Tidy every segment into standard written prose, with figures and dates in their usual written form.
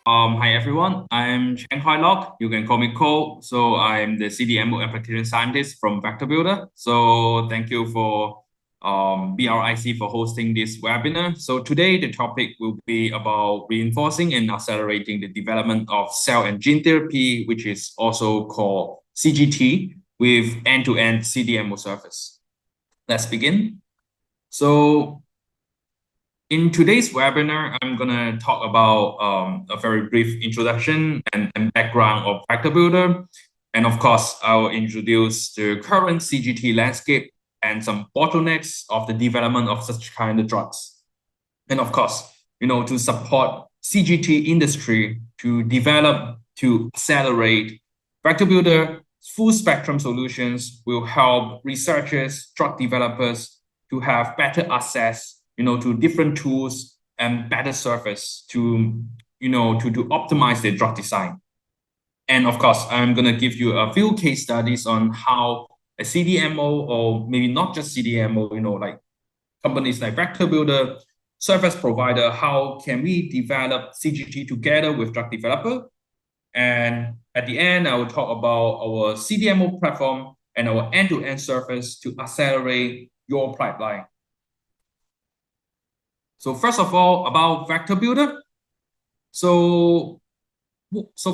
Hi everyone, I'm Cheng Hai Lok. You can call me Cole. So I'm the CDMO application scientist from Vector Builder. So thank you for BRIC for hosting this webinar. So today the topic will be about reinforcing and accelerating the development of cell and gene therapy, which is also called CGT, with end-to-end CDMO service. Let's begin. So in today's webinar, I'm going to talk about a very brief introduction and background of Vector Builder. And of course, I'll introduce the current CGT landscape and some bottlenecks of the development of such kind of drugs. And of course, to support CGT industry to develop, to accelerate, Vector Builder full spectrum solutions will help researchers, drug developers to have better access to different tools and better service to optimize their drug design. And of course, I'm going to give you a few case studies on how a CDMO, or maybe not just CDMO, like companies like Vector Builder, service provider, how can we develop CGT together with drug developer? And at the end, I will talk about our CDMO platform and our end-to-end service to accelerate your pipeline. So first of all, about Vector Builder. So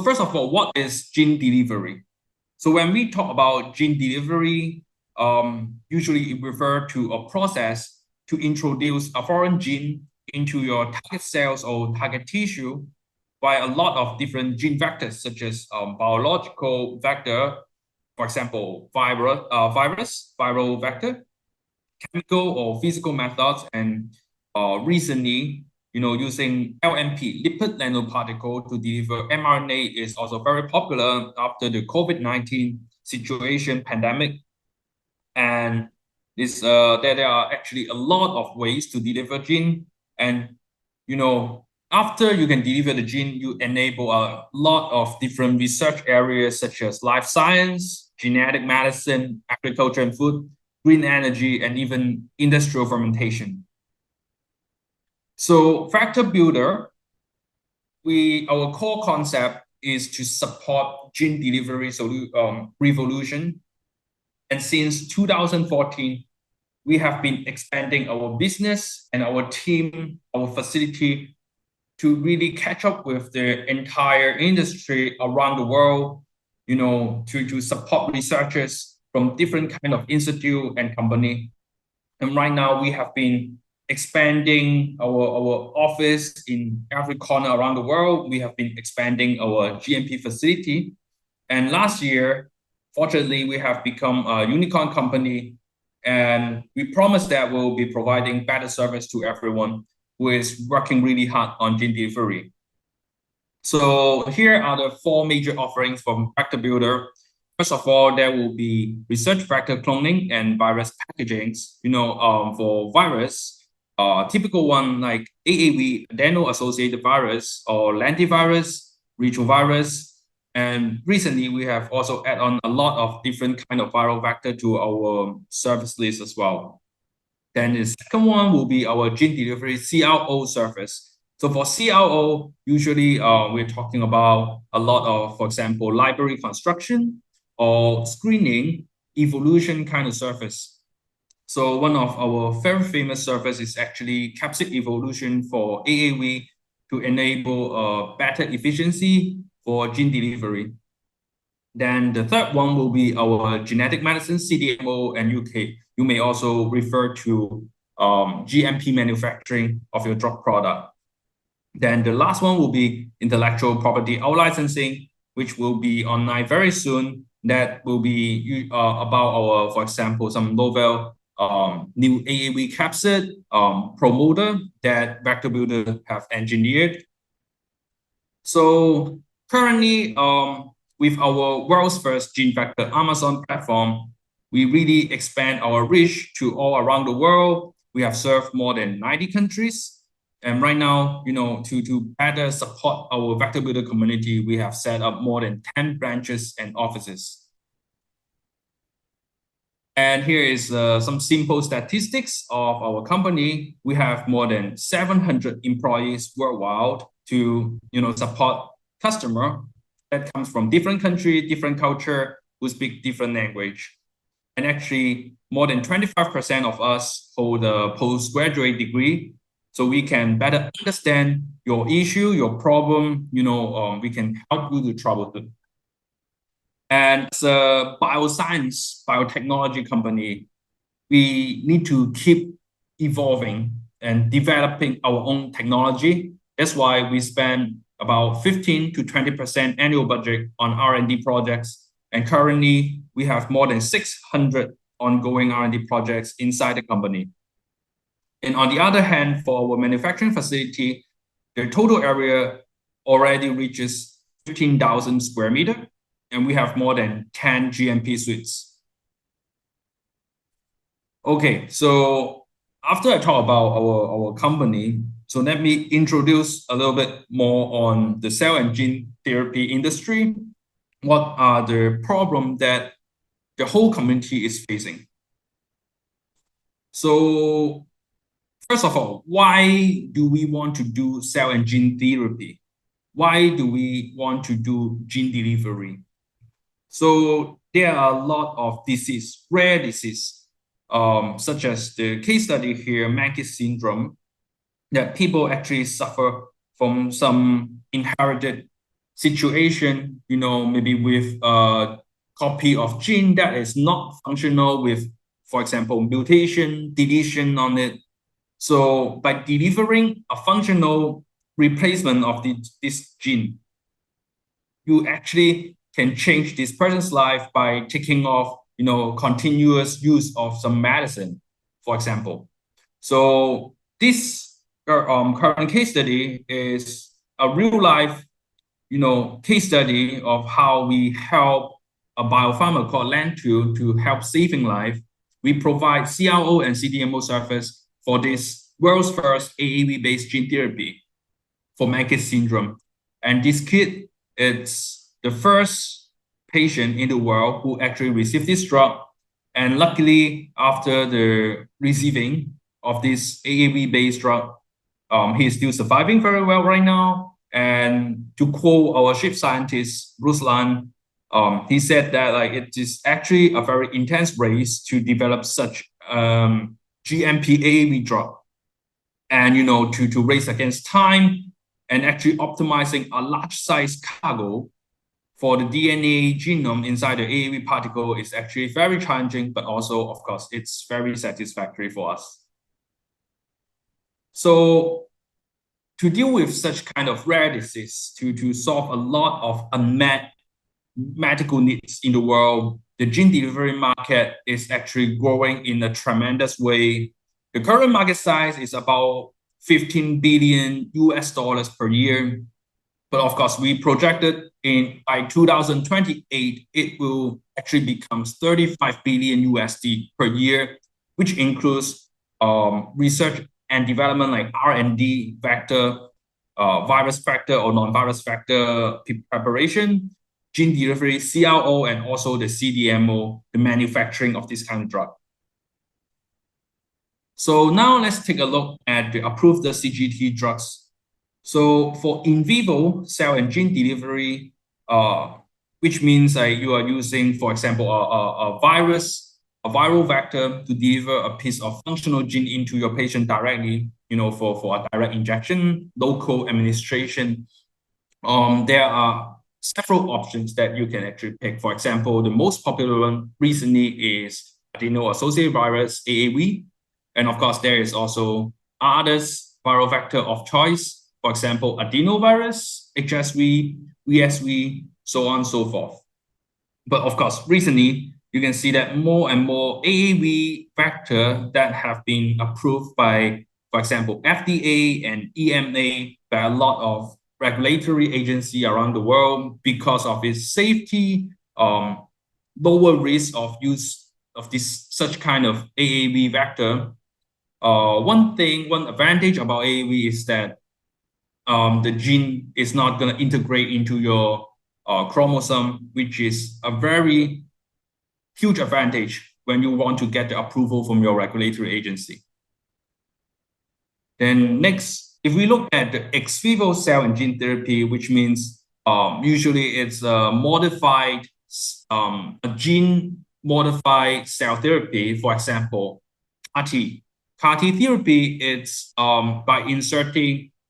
first of all, what is gene delivery? So when we talk about gene delivery, usually it refers to a process to introduce a foreign gene into your target cells or target tissue by a lot of different gene vectors, such as biological vector, for example, viral vector, chemical or physical methods, and recently, using LNP, lipid nanoparticle, to deliver mRNA is also very popular after the COVID-19 situation, pandemic. And there are actually a lot of ways to deliver gene. And, after you can deliver the gene, you enable a lot of different research areas such as life science, genetic medicine, agriculture and food, green energy, and even industrial fermentation. So Vector Builder, our core concept is to support gene delivery revolution. And since 2014, we have been expanding our business and our team, our facility, to really catch up with the entire industry around the world, to support researchers from different kind of institute and company. And right now we have been expanding our office in every corner around the world. We have been expanding our GMP facility. And last year, fortunately, we have become a unicorn company. And we promise that we'll be providing better service to everyone who is working really hard on gene delivery. So here are the 4 major offerings from Vector Builder. First of all, there will be research vector cloning and virus packagings. For virus, typical one like AAV, adeno-associated virus, or lentivirus, retrovirus. And recently, we have also added on a lot of different kind of viral vector to our service list as well. Then the second one will be our gene delivery CRO service. So for CRO, usually we're talking about a lot of, for example, library construction or screening, evolution kind of service. So one of our very famous service is actually capsid evolution for AAV to enable better efficiency for gene delivery. Then the third one will be our genetic medicine CDMO, and you may also refer to GMP manufacturing of your drug product. Then the last one will be intellectual property out-licensing, which will be online very soon. That will be about our, for example, some novel new AAV capsid promoter that Vector Builder have engineered. So currently, with our world's first gene vector Amazon platform, we really expand our reach to all around the world. We have served more than 90 countries. And right now, to better support our Vector Builder community, we have set up more than 10 branches and offices. And here is some simple statistics of our company. We have more than 700 employees worldwide to support customer that comes from different country, different culture, who speak different language. And actually, more than 25% of us hold a postgraduate degree, so we can better understand your issue, your problem. We can help you to troubleshoot. And as a bioscience, biotechnology company, we need to keep evolving and developing our own technology. That's why we spend about 15 to 20% annual budget on R&D projects. And currently, we have more than 600 ongoing R&D projects inside the company. And on the other hand, for our manufacturing facility, the total area already reaches 15,000 square meters, and we have more than 10 GMP suites. Okay, so after I talk about our company, so let me introduce a little bit more on the cell and gene therapy industry. What are the problems that the whole community is facing? So first of all, why do we want to do cell and gene therapy? Why do we want to do gene delivery? So there are a lot of disease, rare disease, such as the case study here, Mankis syndrome, that people actually suffer from some inherited situation, maybe with a copy of gene that is not functional with, for example, mutation, deletion on it. So by delivering a functional replacement of this gene, you actually can change this person's life by taking off, continuous use of some medicine, for example. So this current case study is a real life, case study of how we help a biopharma called Lantu to help saving life. We provide CRO and CDMO service for this world's first AAV-based gene therapy for Mankis syndrome. And this kid, it's the first patient in the world who actually received this drug. And luckily, after the receiving of this AAV-based drug, he's still surviving very well right now. And to quote our chief scientist, Ruslan, he said that it is actually a very intense race to develop such GMP AAV drug, and to race against time and actually optimizing a large size cargo for the DNA genome inside the AAV particle is actually very challenging, but also, of course, it's very satisfactory for us. So to deal with such kind of rare disease, to solve a lot of unmet medical needs in the world, the gene delivery market is actually growing in a tremendous way. The current market size is about 15 billion US dollars per year. But of course, we projected by 2028, it will actually become 35 billion USD per year, which includes research and development like R&D vector, virus vector or non-virus vector preparation, gene delivery, CRO, and also the CDMO, the manufacturing of this kind of drug. So now let's take a look at the approved CGT drugs. So for in vivo cell and gene delivery, which means you are using, for example, a viral vector to deliver a piece of functional gene into your patient directly, for a direct injection, local administration. There are several options that you can actually pick. For example, the most popular one recently is adeno-associated virus, AAV. And of course, there is also others viral vector of choice. For example, adenovirus, HSV, VSV, so on and so forth. But of course, recently, you can see that more and more AAV vector that have been approved by, for example, FDA and EMA, by a lot of regulatory agency around the world because of its safety, lower risk of use of such kind of AAV vector. One advantage about AAV is that the gene is not going to integrate into your chromosome, which is a very huge advantage when you want to get the approval from your regulatory agency. Then next, if we look at the ex vivo cell and gene therapy, which means usually it's a modified, a gene modified cell therapy, for example, CAR-T. CAR-T therapy, it's by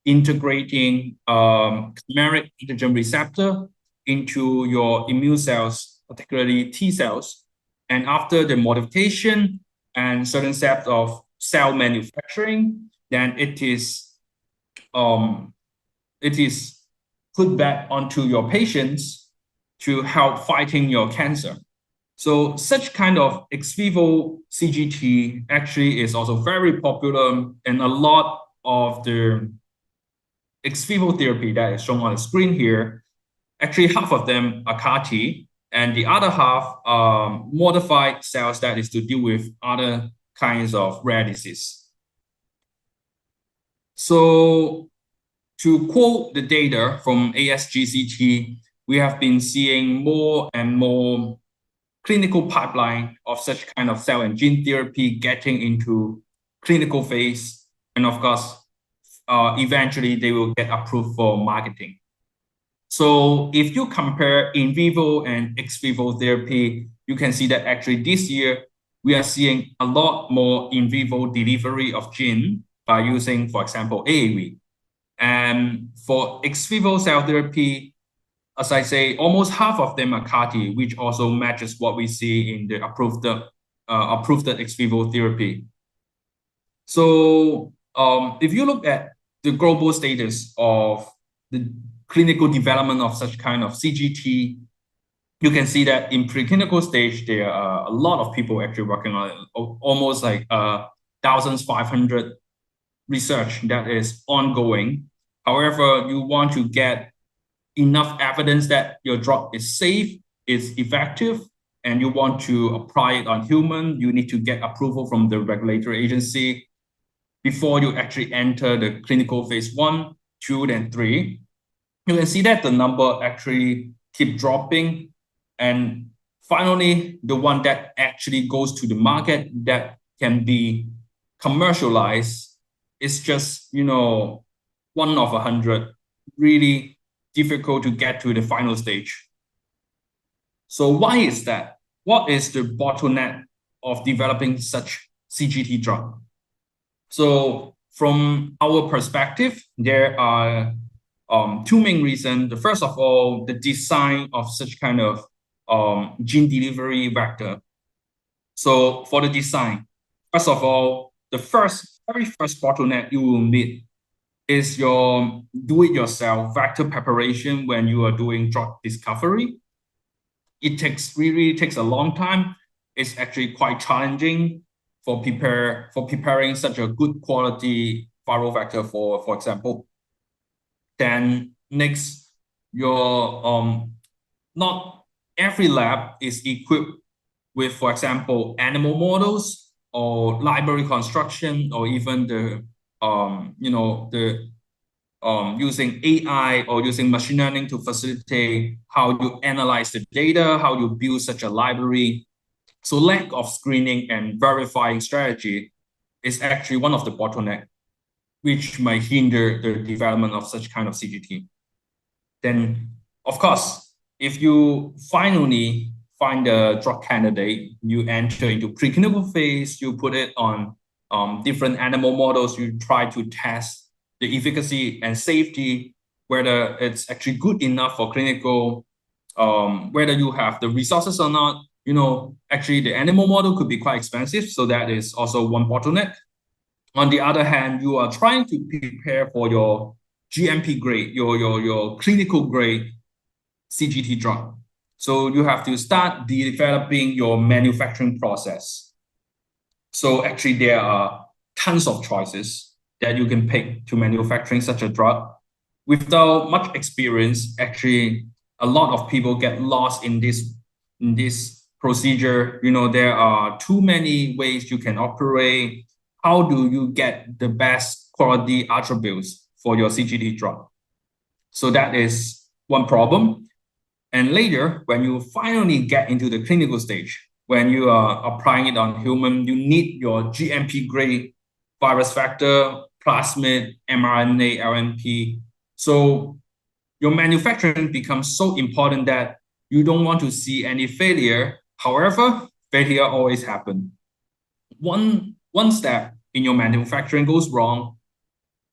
integrating chimeric antigen receptor into your immune cells, particularly T cells. And after the modification and certain steps of cell manufacturing, then it is put back onto your patients to help fighting your cancer. So such kind of ex vivo CGT actually is also very popular, and a lot of the ex vivo therapy that is shown on the screen here, actually half of them are CAR-T, and the other half are modified cells that is to deal with other kinds of rare disease. So to quote the data from ASGCT, we have been seeing more and more clinical pipeline of such kind of cell and gene therapy getting into clinical phase. And of course, eventually they will get approved for marketing. So if you compare in vivo and ex vivo therapy, you can see that actually this year, we are seeing a lot more in vivo delivery of gene by using, for example, AAV. And for ex vivo cell therapy, as I say, almost half of them are CAR-T, which also matches what we see in the approved ex vivo therapy. So if you look at the global status of the clinical development of such kind of CGT, you can see that in preclinical stage, there are a lot of people actually working on it, almost like 1,500 research that is ongoing. However, you want to get enough evidence that your drug is safe, is effective, and you want to apply it on human, you need to get approval from the regulatory agency before you actually enter the clinical phase 1, 2, and 3. You can see that the number actually keep dropping. And finally, the one that actually goes to the market that can be commercialized is just, one of 100, really difficult to get to the final stage. So why is that? What is the bottleneck of developing such CGT drug? So from our perspective, there are two main reasons. The first of all, the design of such kind of gene delivery vector. So for the design, first of all, the very first bottleneck you will meet is your do-it-yourself vector preparation when you are doing drug discovery. It really takes a long time. It's actually quite challenging for preparing such a good quality viral vector, for example. Then next, not every lab is equipped with, for example, animal models or library construction, or even using AI or using machine learning to facilitate how you analyze the data, how you build such a library. So lack of screening and verifying strategy is actually one of the bottlenecks, which might hinder the development of such kind of CGT. Then, of course, if you finally find a drug candidate, you enter into preclinical phase, you put it on different animal models, you try to test the efficacy and safety, whether it's actually good enough for clinical, whether you have the resources or not. Actually the animal model could be quite expensive, so that is also one bottleneck. On the other hand, you are trying to prepare for your GMP grade, your clinical grade CGT drug. So you have to start developing your manufacturing process. So actually there are tons of choices that you can pick to manufacturing such a drug. Without much experience, actually a lot of people get lost in this procedure. There are too many ways you can operate. How do you get the best quality attributes for your CGT drug? So that is one problem. And later, when you finally get into the clinical stage, when you are applying it on human, you need your GMP grade virus vector, plasmid, mRNA, LNP. So your manufacturing becomes so important that you don't want to see any failure. However, failure always happens. One step in your manufacturing goes wrong,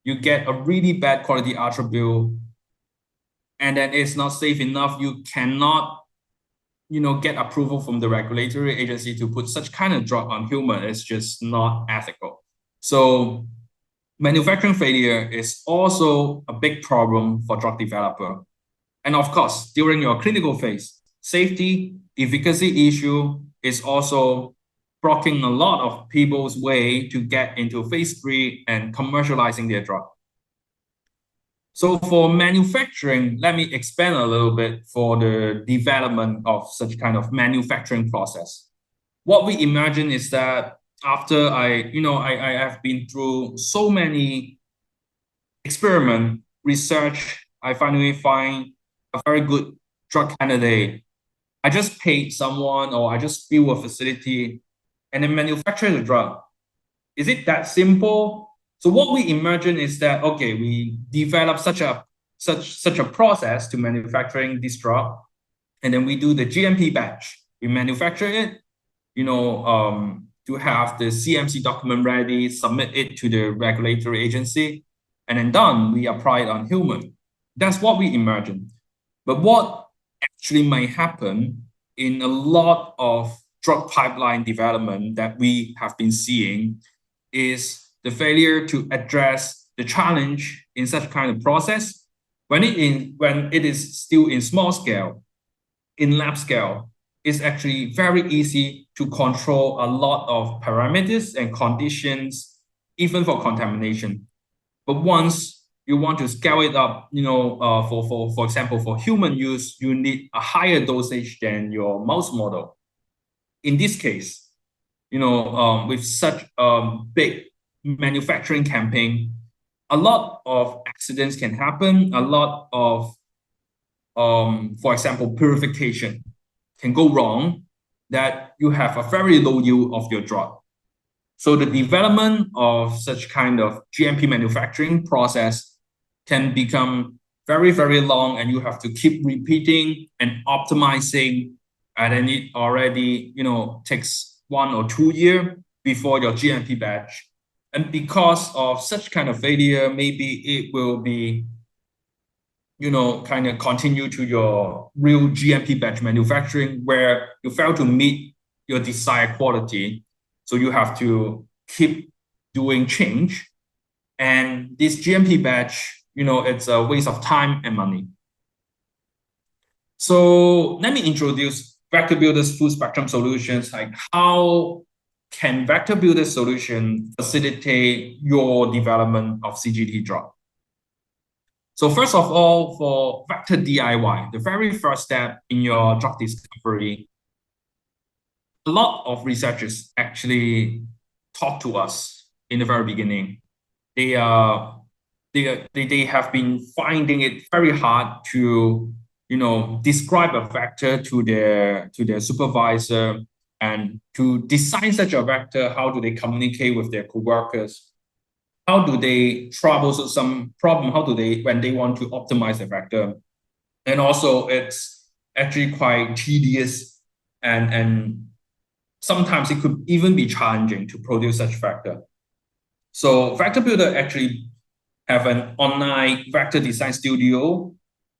you get a really bad quality attribute, and then it's not safe enough. You cannot, get approval from the regulatory agency to put such kind of drug on human. It's just not ethical. So manufacturing failure is also a big problem for drug developer. And of course, during your clinical phase, safety, efficacy issue is also blocking a lot of people's way to get into phase 3 and commercializing their drug. So for manufacturing, let me expand a little bit for the development of such kind of manufacturing process. What we imagine is that after I have been through so many experiment research, I finally find a very good drug candidate. I just paid someone or I just build a facility and then manufacture the drug. Is it that simple? So what we imagine is that, okay, we develop such a process to manufacturing this drug, and then we do the GMP batch. We manufacture it, to have the CMC document ready, submit it to the regulatory agency, and then done, we apply it on human. That's what we imagine. But what actually might happen in a lot of drug pipeline development that we have been seeing is the failure to address the challenge in such kind of process when it is still in small scale, in lab scale. It's actually very easy to control a lot of parameters and conditions, even for contamination. But once you want to scale it up, for example, for human use, you need a higher dosage than your mouse model. In this case, with such a big manufacturing campaign, a lot of accidents can happen. A lot of, for example, purification can go wrong, that you have a very low yield of your drug. So the development of such kind of GMP manufacturing process can become very, very long, and you have to keep repeating and optimizing, and then it already, takes 1 or 2 years before your GMP batch. And because of such kind of failure, maybe it will be, kind of continue to your real GMP batch manufacturing where you fail to meet your desired quality. So you have to keep doing change. And this GMP batch, it's a waste of time and money. So let me introduce Vector Builder's full spectrum solutions. Like, how can Vector Builder solution facilitate your development of CGT drug? So first of all, for Vector DIY, the very first step in your drug discovery, a lot of researchers actually talk to us in the very beginning. They have been finding it very hard to, describe a vector to their supervisor, and to design such a vector. How do they communicate with their coworkers? How do they troubleshoot some problem? How do they, when they want to optimize the vector? And also, it's actually quite tedious, and sometimes it could even be challenging to produce such vector. So Vector Builder actually have an online vector design studio,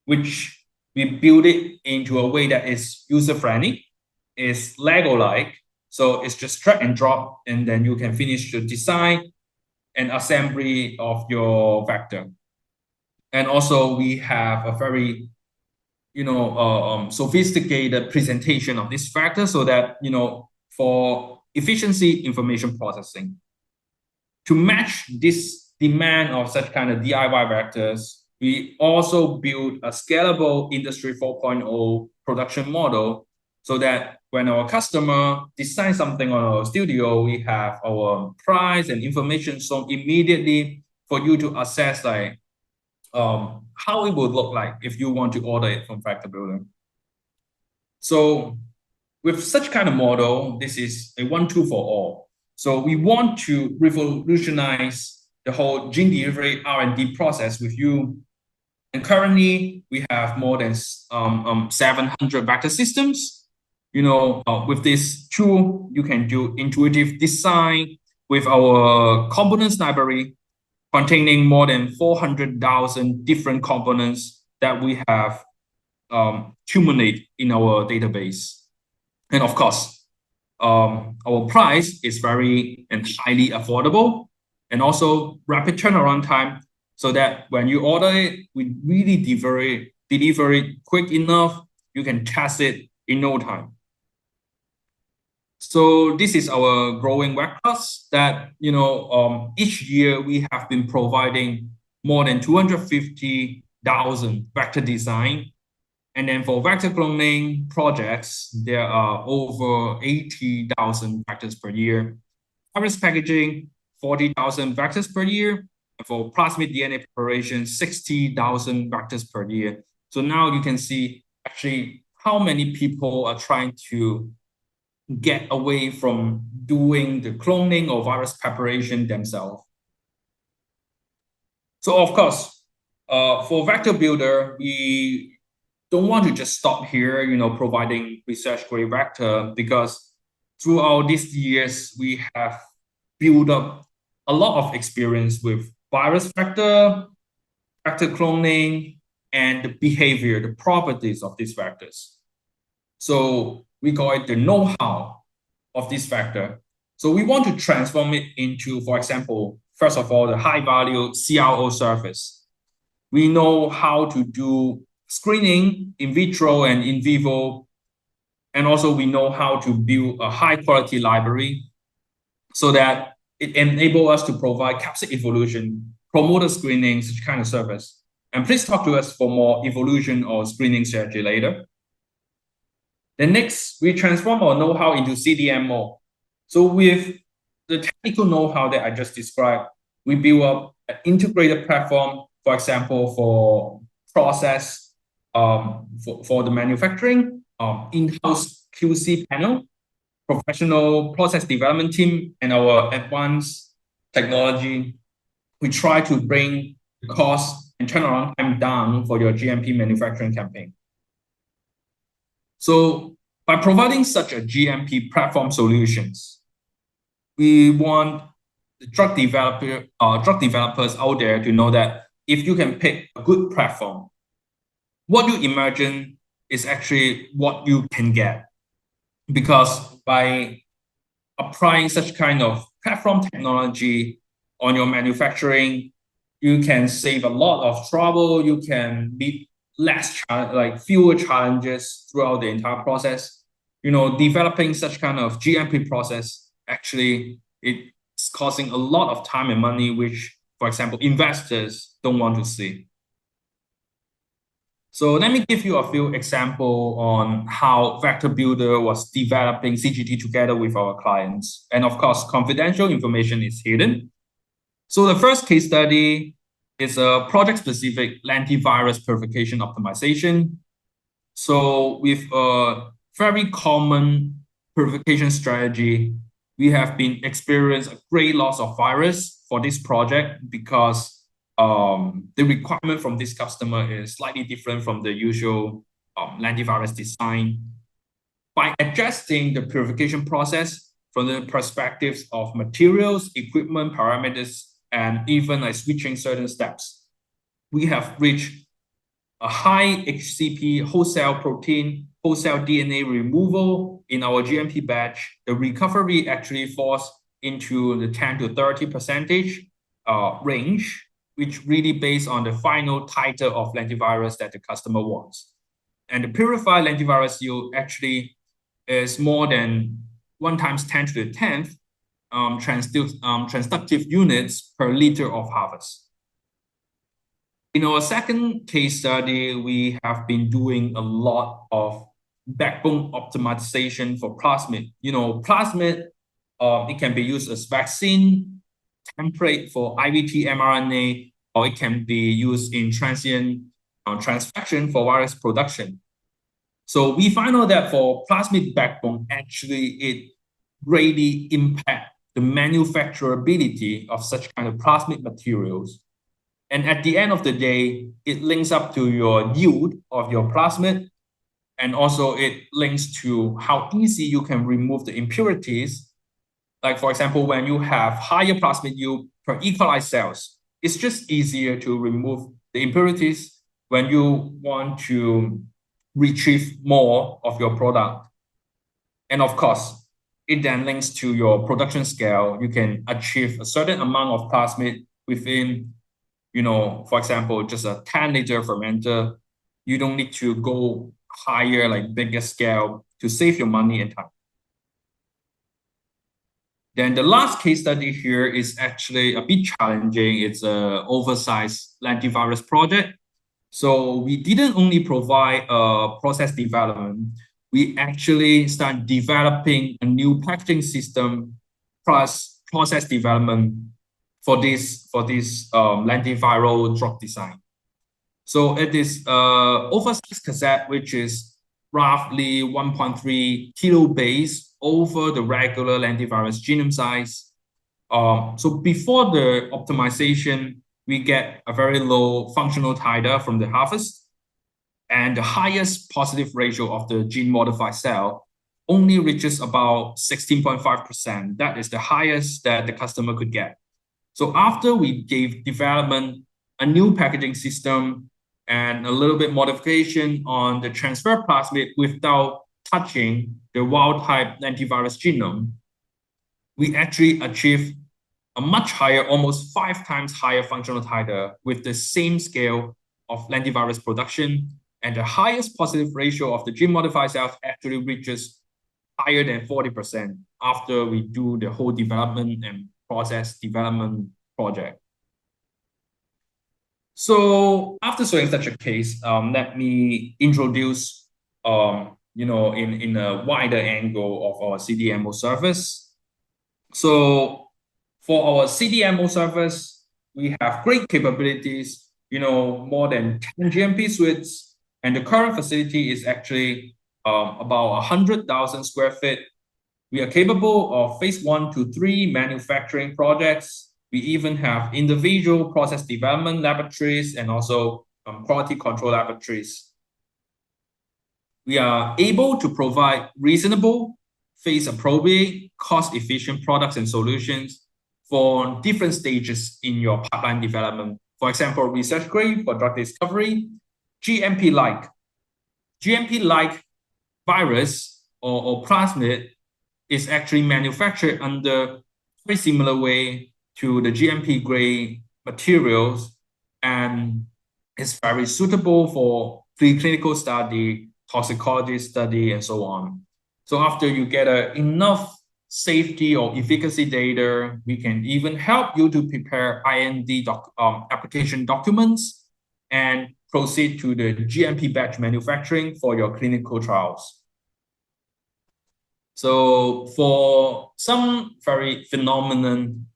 which we build it into a way that is user-friendly, is Lego-like. So it's just drag and drop, and then you can finish the design and assembly of your vector. And also we have a very, sophisticated presentation of this vector, so that, for efficiency information processing. To match this demand of such kind of DIY vectors, we also build a scalable Industry 4.0 production model, so that when our customer designs something on our studio, we have our price and information shown immediately for you to assess, like, how it would look like if you want to order it from Vector Builder. So with such kind of model, this is a one tool for all. So we want to revolutionize the whole gene delivery R&D process with you. And currently, we have more than 700 vector systems. With this tool, you can do intuitive design with our components library containing more than 400,000 different components that we have accumulated in our database. And of course, our price is very and highly affordable, and also rapid turnaround time, so that when you order it, we really deliver it quick enough. You can test it in no time. So this is our growing vectors that, each year we have been providing more than 250,000 vector design. And then for vector cloning projects, there are over 80,000 vectors per year. Virus packaging, 40,000 vectors per year. And for plasmid DNA preparation, 60,000 vectors per year. So now you can see actually how many people are trying to get away from doing the cloning or virus preparation themselves. So of course, for Vector Builder, we don't want to just stop here, providing research-grade vector, because throughout these years, we have built up a lot of experience with virus vector cloning, and the behavior, the properties of these vectors. So we call it the know-how of this vector. So we want to transform it into, for example, first of all, the high-value CRO service. We know how to do screening in vitro and in vivo, and also we know how to build a high-quality library so that it enables us to provide capsid evolution, promoter screening, such kind of service. And please talk to us for more evolution or screening strategy later. Then next, we transform our know-how into CDMO. So with the technical know-how that I just described, we build up an integrated platform, for example, for process, for the manufacturing, in-house QC panel, professional process development team, and our advanced technology. We try to bring the cost and turnaround time down for your GMP manufacturing campaign. So by providing such a GMP platform solutions, we want the drug developers out there to know that if you can pick a good platform, what you imagine is actually what you can get. Because by applying such kind of platform technology on your manufacturing, you can save a lot of trouble. You can meet fewer challenges throughout the entire process. Developing such kind of GMP process, actually, it's causing a lot of time and money, which, for example, investors don't want to see. So let me give you a few examples on how Vector Builder was developing CGT together with our clients. And of course, confidential information is hidden. So the first case study is a project-specific lentivirus purification optimization. So with a very common purification strategy, we have been experiencing a great loss of virus for this project because the requirement from this customer is slightly different from the usual lentivirus design. By adjusting the purification process from the perspectives of materials, equipment, parameters, and even switching certain steps, we have reached a high HCP whole cell protein, whole cell DNA removal in our GMP batch. The recovery actually falls into the 10 to 30% range, which really based on the final titer of lentivirus that the customer wants. And the purified lentivirus yield actually is more than 1 times 10 to the 10th transductive units per liter of harvest. In our second case study, we have been doing a lot of backbone optimization for plasmid. Plasmid, it can be used as vaccine, template for IVT mRNA, or it can be used in transient transfection for virus production. So we find out that for plasmid backbone, actually it greatly impacts the manufacturability of such kind of plasmid materials. And at the end of the day, it links up to your yield of your plasmid. And also it links to how easy you can remove the impurities. Like for example, when you have higher plasmid yield per equalized cells, it's just easier to remove the impurities when you want to retrieve more of your product. And of course, it then links to your production scale. You can achieve a certain amount of plasmid within, for example, just a 10-liter fermenter. You don't need to go higher, like bigger scale to save your money and time. Then the last case study here is actually a bit challenging. It's an oversized lentivirus project. So we didn't only provide process development, we actually start developing a new packaging system plus process development for this lentiviral drug design. So it is oversized cassette, which is roughly 1.3 kilobase over the regular lentivirus genome size. So before the optimization, we get a very low functional titer from the harvest, and the highest positive ratio of the gene-modified cell only reaches about 16.5%. That is the highest that the customer could get. So after we gave development, a new packaging system, and a little bit modification on the transfer plasmid without touching the wild-type lentivirus genome, we actually achieved a much higher, almost 5 times higher functional titer with the same scale of lentivirus production, and the highest positive ratio of the gene-modified cells actually reaches higher than 40% after we do the whole development and process development project. So after showing such a case, let me introduce, in a wider angle of our Cdmo service. So for our Cdmo service, we have great capabilities, more than 10 GMP suites, and the current facility is actually about 100,000 square feet. We are capable of phase 1 to 3 manufacturing projects. We even have individual process development laboratories and also quality control laboratories. We are able to provide reasonable, phase-appropriate, cost-efficient products and solutions for different stages in your pipeline development. For example, research grade for drug discovery, GMP-like. GMP-like virus or plasmid is actually manufactured under a very similar way to the GMP grade materials, and is very suitable for preclinical study, toxicology study, and so on. So after you get enough safety or efficacy data, we can even help you to prepare IND application documents and proceed to the GMP batch manufacturing for your clinical trials. So for some very phenomenon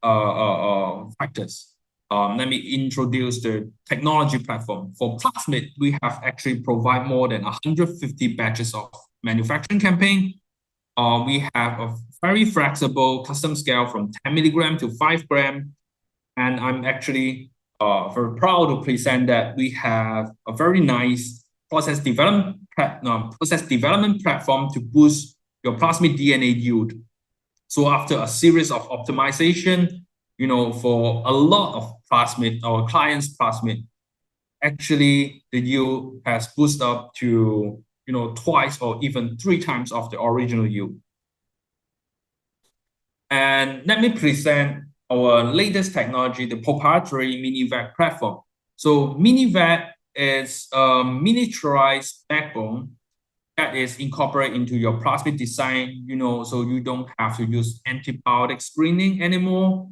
factors, let me introduce the technology platform. For plasmid, we have actually provided more than 150 batches of manufacturing campaign. We have a very flexible custom scale from 10 milligram to 5 gram. And I'm actually very proud to present that we have a very nice process development platform to boost your plasmid DNA yield. So after a series of optimization, for a lot of plasmid, our clients' plasmid, actually the yield has boosted up to, twice or even 3 times of the original yield. And let me present our latest technology, the proprietary MiniVac platform. So MiniVac is a miniaturized backbone that is incorporated into your plasmid design, so you don't have to use antibiotic screening anymore.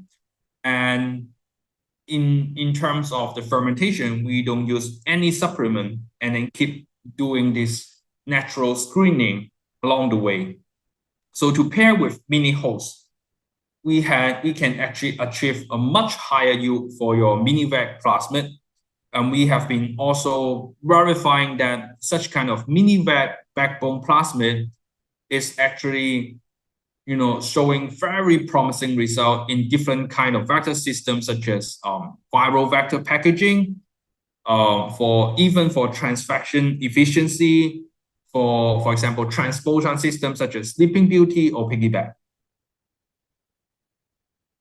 And in terms of the fermentation, we don't use any supplement and then keep doing this natural screening along the way. So to pair with mini hosts, we can actually achieve a much higher yield for your MiniVac plasmid. And we have been also verifying that such kind of mini backbone plasmid is actually, showing very promising result in different kind of vector systems, such as viral vector packaging, for transfection efficiency, for example, transposon systems such as Sleeping Beauty or Piggyback.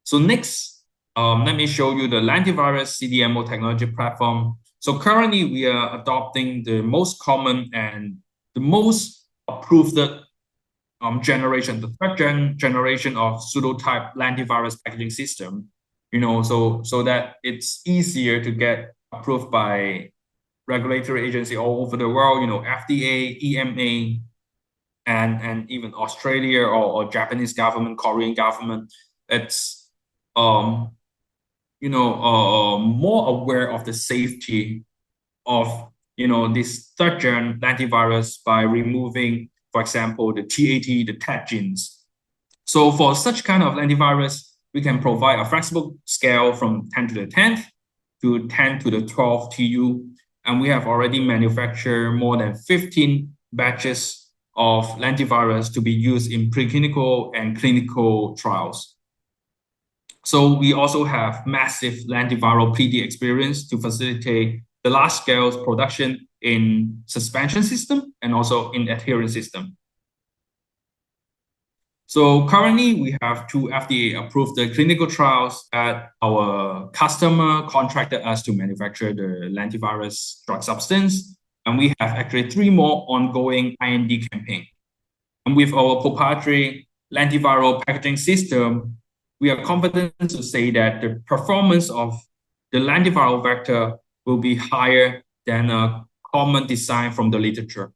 So next, let me show you the lentivirus Cdmo technology platform. So currently we are adopting the most common and the most approved generation, the third generation of pseudotype lentivirus packaging system, so that it's easier to get approved by regulatory agency all over the world, FDA, EMA, and even Australia or Japanese government, Korean government. It's more aware of the safety of this third-gen lentivirus by removing, for example, the TAT, the TAT genes. So for such kind of lentivirus, we can provide a flexible scale from 10 to the 10th to 10 to the 12th TU, and we have already manufactured more than 15 batches of lentivirus to be used in preclinical and clinical trials. So we also have massive lentiviral PD experience to facilitate the large-scale production in suspension system and also in adherence system. So currently, we have 2 FDA-approved clinical trials that our customer contracted us to manufacture the lentivirus drug substance, and we have actually 3 more ongoing IND campaign. And with our proprietary lentiviral packaging system, we are confident to say that the performance of the lentiviral vector will be higher than a common design from the literature.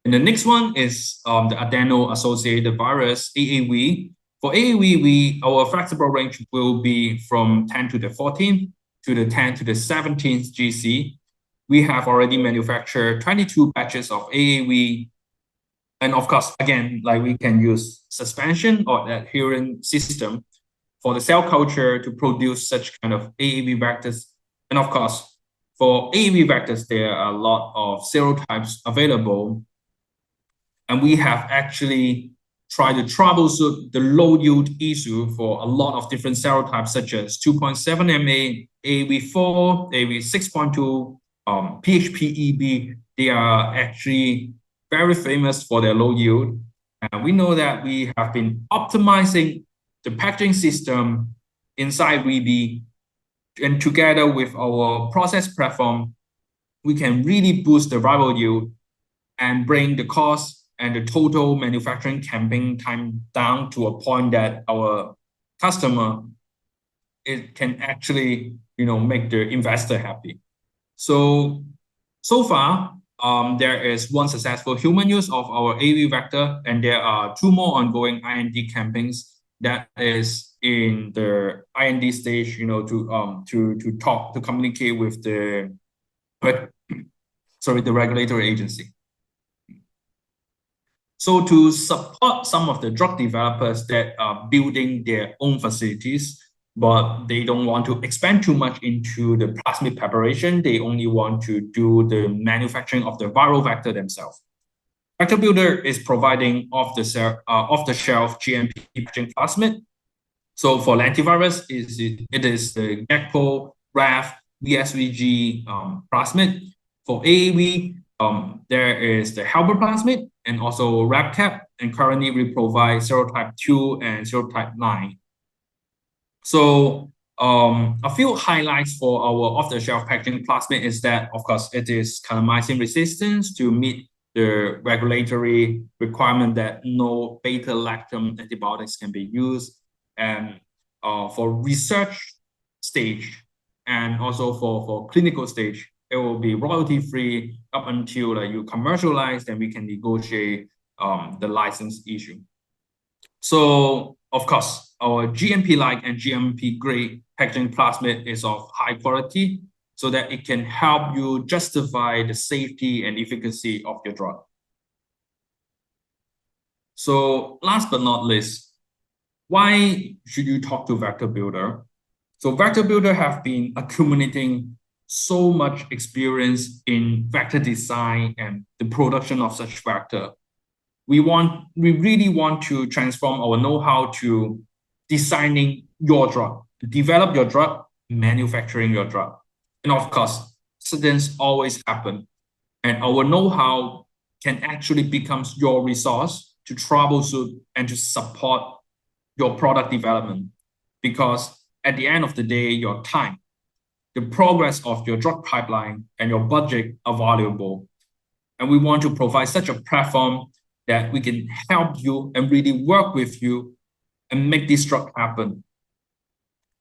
And the next one is the adeno-associated virus, AAV. For AAV, our flexible range will be from 10 to the 14th to the 10 to the 17th GC. We have already manufactured 22 batches of AAV. And of course, again, like we can use suspension or adherence system for the cell culture to produce such kind of AAV vectors. And of course, for AAV vectors, there are a lot of serotypes available. And we have actually tried to troubleshoot the low yield issue for a lot of different serotypes, such as 2.7 MA, AAV4, AAV6.2, PHPEB. They are actually very famous for their low yield. And we know that we have been optimizing the packaging system inside REBI, and together with our process platform, we can really boost the viral yield and bring the cost and the total manufacturing campaign time down to a point that our customer, it can actually, make the investor happy. So far, there is 1 successful human use of our AAV vector, and there are 2 more ongoing IND campaigns that is in the IND stage, to communicate with the regulatory agency. So to support some of the drug developers that are building their own facilities, but they don't want to expand too much into the plasmid preparation, they only want to do the manufacturing of the viral vector themselves. Vector Builder is providing off-the-shelf GMP packaging plasmid. So for lentivirus, it is the GECPO, RAF, VSVG plasmid. For AAV, there is the helper plasmid and also RAPCap, and currently we provide serotype 2 and serotype 9. So a few highlights for our off-the-shelf packaging plasmid is that, of course, it is kanamycin resistance to meet the regulatory requirement that no beta-lactam antibiotics can be used. And for research stage and also for clinical stage, it will be royalty-free up until you commercialize, then we can negotiate the license issue. So, of course, our GMP-like and GMP-grade packaging plasmid is of high quality so that it can help you justify the safety and efficacy of your drug. So, last but not least, why should you talk to Vector Builder? So Vector Builder have been accumulating so much experience in vector design and the production of such vector. We really want to transform our know-how to designing your drug, to develop your drug, manufacturing your drug. And of course, accidents always happen. And our know-how can actually become your resource to troubleshoot and to support your product development. Because at the end of the day, your time, the progress of your drug pipeline, and your budget are valuable. And we want to provide such a platform that we can help you and really work with you and make this drug happen.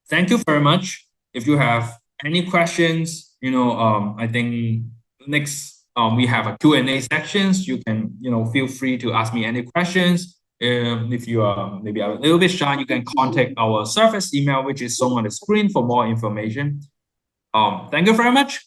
Thank you very much. If you have any questions, I think next we have a Q&A sections. You can, feel free to ask me any questions. If you are maybe a little bit shy, you can contact our service email, which is shown on the screen for more information. Thank you very much.